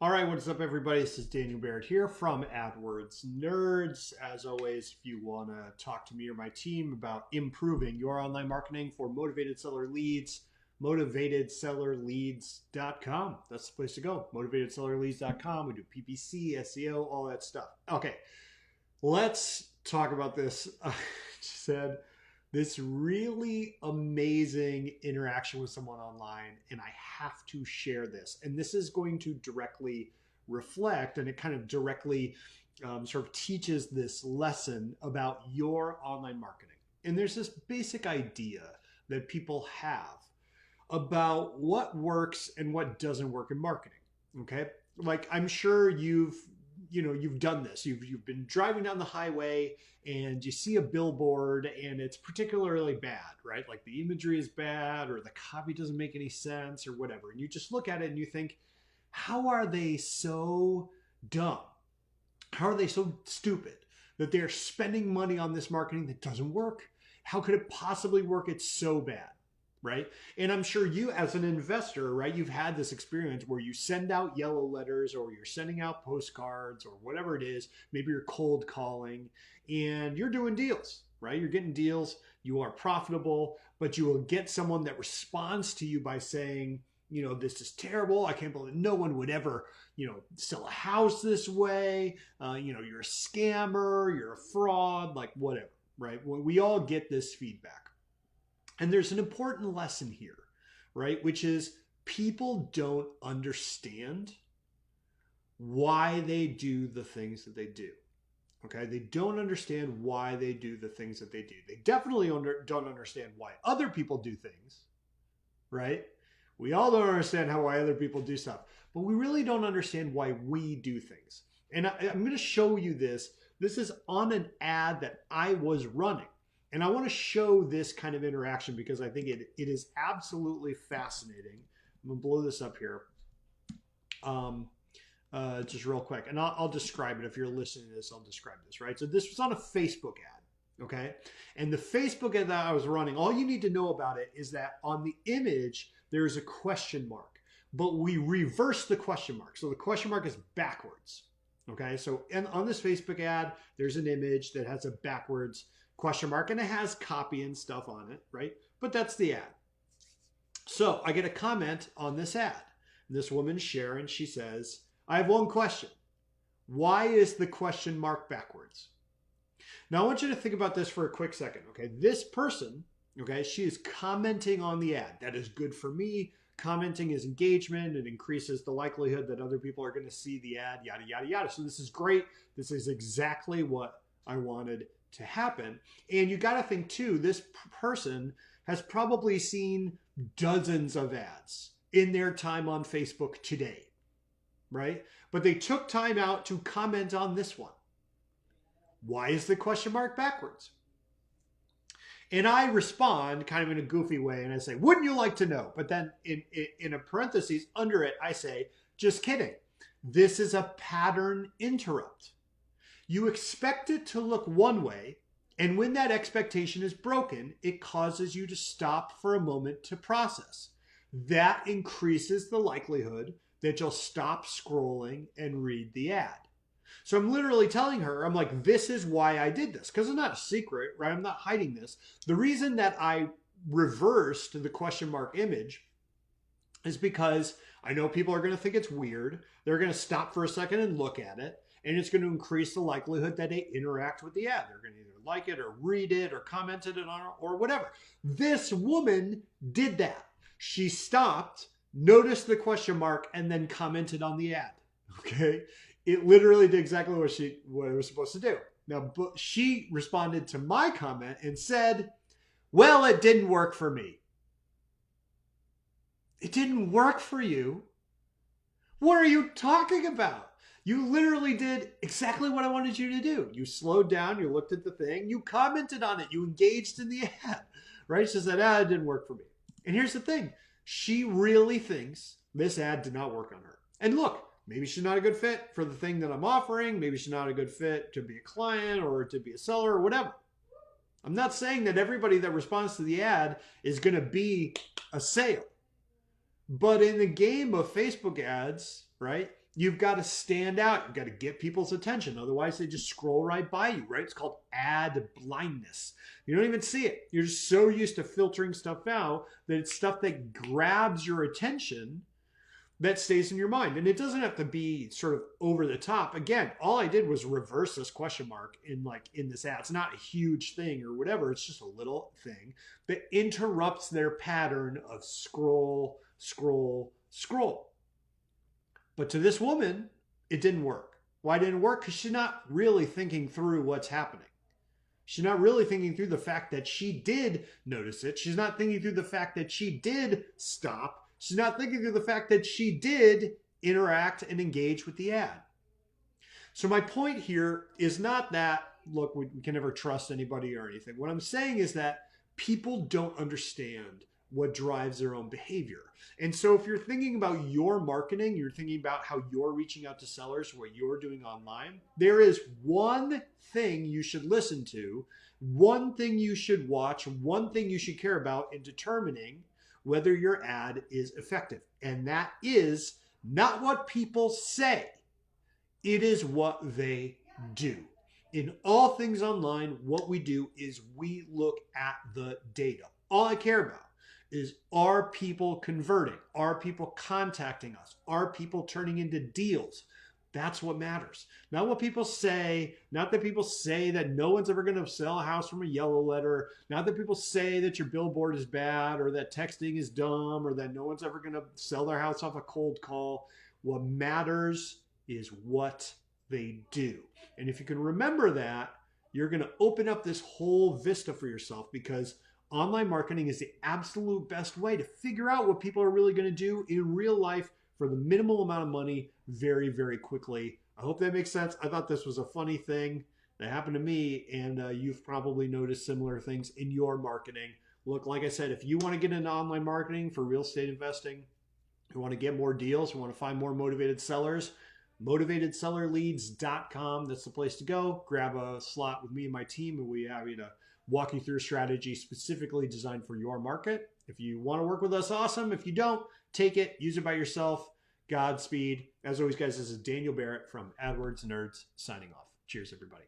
All right, what's up, everybody? This is Daniel Barrett here from AdWords Nerds. As always, if you want to talk to me or my team about improving your online marketing for motivated seller leads, motivatedsellerleads.com. That's the place to go. Motivatedsellerleads.com. We do PPC, SEO, all that stuff. Okay, let's talk about this. I just said this really amazing interaction with someone online, and I have to share this. And this is going to directly reflect, and it kind of directly sort of teaches this lesson about your online marketing. And there's this basic idea that people have about what works and what doesn't work in marketing. Okay, like I'm sure you've done this. You've been driving down the highway and you see a billboard and it's particularly bad, right? Like the imagery is bad or the copy doesn't make any sense or whatever. And you just look at it and you think, how are they so dumb? How are they so stupid that they're spending money on this marketing that doesn't work? How could it possibly work? It's so bad. Right? And I'm sure you as an investor, right, you've had this experience where you send out yellow letters or you're sending out postcards or whatever it is. Maybe you're cold calling and you're doing deals, right? You're getting deals. You are profitable, but you will get someone that responds to you by saying, this is terrible. I can't believe no one would ever, sell a house this way. You're a scammer, you're a fraud, like whatever, right? Well, we all get this feedback. And there's an important lesson here, right? Which is people don't understand why they do the things that they do. Okay? They don't understand why they do the things that they do. They definitely don't understand why other people do things, right? We all don't understand why other people do stuff, but we really don't understand why we do things. And I'm going to show you this. This is on an ad that I was running. And I want to show this kind of interaction because I think it is absolutely fascinating. I'm going to blow this up here just real quick. And I'll describe it. If you're listening to this, I'll describe this, right? So this was on a Facebook ad, okay? And the Facebook ad that I was running, all you need to know about it is that on the image, there is a question mark. But we reverse the question mark. So the question mark is backwards, okay? So on this Facebook ad, there's an image that has a backwards question mark and it has copy and stuff on it, right? But that's the ad. So I get a comment on this ad. This woman, Sharon, she says, I have one question. Why is the question mark backwards? Now I want you to think about this for a quick second, okay? This person, okay, she is commenting on the ad. That is good for me. Commenting is engagement. It increases the likelihood that other people are going to see the ad, yada, yada, yada. So this is great. This is exactly what I wanted to happen. And you got to think too, this person has probably seen dozens of ads in their time on Facebook today, right? But they took time out to comment on this one. Why is the question mark backwards? And I respond kind of in a goofy way and I say, wouldn't you like to know? But then in a parentheses under it, I say, just kidding. This is a pattern interrupt. You expect it to look one way, and when that expectation is broken, it causes you to stop for a moment to process. That increases the likelihood that you'll stop scrolling and read the ad. So I'm literally telling her, I'm like, this is why I did this, because it's not a secret, right? I'm not hiding this. The reason that I reversed the question mark image is because I know people are going to think it's weird. They're going to stop for a second and look at it. And it's going to increase the likelihood that they interact with the ad. They're going to either like it or read it or commented it on it or whatever. This woman did that. She stopped, noticed the question mark, and then commented on the ad. Okay? It literally did exactly what it was supposed to do. Now, she responded to my comment and said, well, it didn't work for me. It didn't work for you? What are you talking about? You literally did exactly what I wanted you to do. You slowed down, you looked at the thing, you commented on it, you engaged in the ad, right? She said, it didn't work for me. And here's the thing. She really thinks this ad did not work on her. And look, maybe she's not a good fit for the thing that I'm offering. Maybe she's not a good fit to be a client or to be a seller or whatever. I'm not saying that everybody that responds to the ad is going to be a sale. But in the game of Facebook ads, right, You've got to stand out. You've got to get people's attention. Otherwise, they just scroll right by you, right? It's called ad blindness. You don't even see it. You're just so used to filtering stuff out that it's stuff that grabs your attention that stays in your mind. And it doesn't have to be sort of over the top. Again, all I did was reverse this question mark in this ad. It's not a huge thing or whatever. It's just a little thing that interrupts their pattern of scroll, scroll, scroll. But to this woman, it didn't work. Why didn't it work? Because she's not really thinking through what's happening. She's not really thinking through the fact that she did notice it. She's not thinking through the fact that she did stop. She's not thinking through the fact that she did interact and engage with the ad. So my point here is not that, look, we can never trust anybody or anything. What I'm saying is that people don't understand what drives their own behavior. And so if you're thinking about your marketing, you're thinking about how you're reaching out to sellers, what you're doing online, there is one thing you should listen to, one thing you should watch, one thing you should care about in determining whether your ad is effective. And that is not what people say. It is what they do. In all things online, what we do is we look at the data. All I care about is, are people converting? Are people contacting us? Are people turning into deals? That's what matters. Not what people say, not that people say that no one's ever going to sell a house from a yellow letter, not that people say that your billboard is bad or that texting is dumb or that no one's ever going to sell their house off a cold call. What matters is what they do. And if you can remember that, you're going to open up this whole vista for yourself, because online marketing is the absolute best way to figure out what people are really going to do in real life for the minimal amount of money very, very quickly. I hope that makes sense. I thought this was a funny thing that happened to me, and you've probably noticed similar things in your marketing. Look, like I said, if you want to get into online marketing for real estate investing, you want to get more deals, you want to find more motivated sellers, motivatedsellerleads.com. That's the place to go. Grab a slot with me and my team, and we have you to walk you through a strategy specifically designed for your market. If you want to work with us, awesome. If you don't, take it, use it by yourself. Godspeed. As always, guys, this is Daniel Barrett from AdWords Nerds signing off. Cheers, everybody.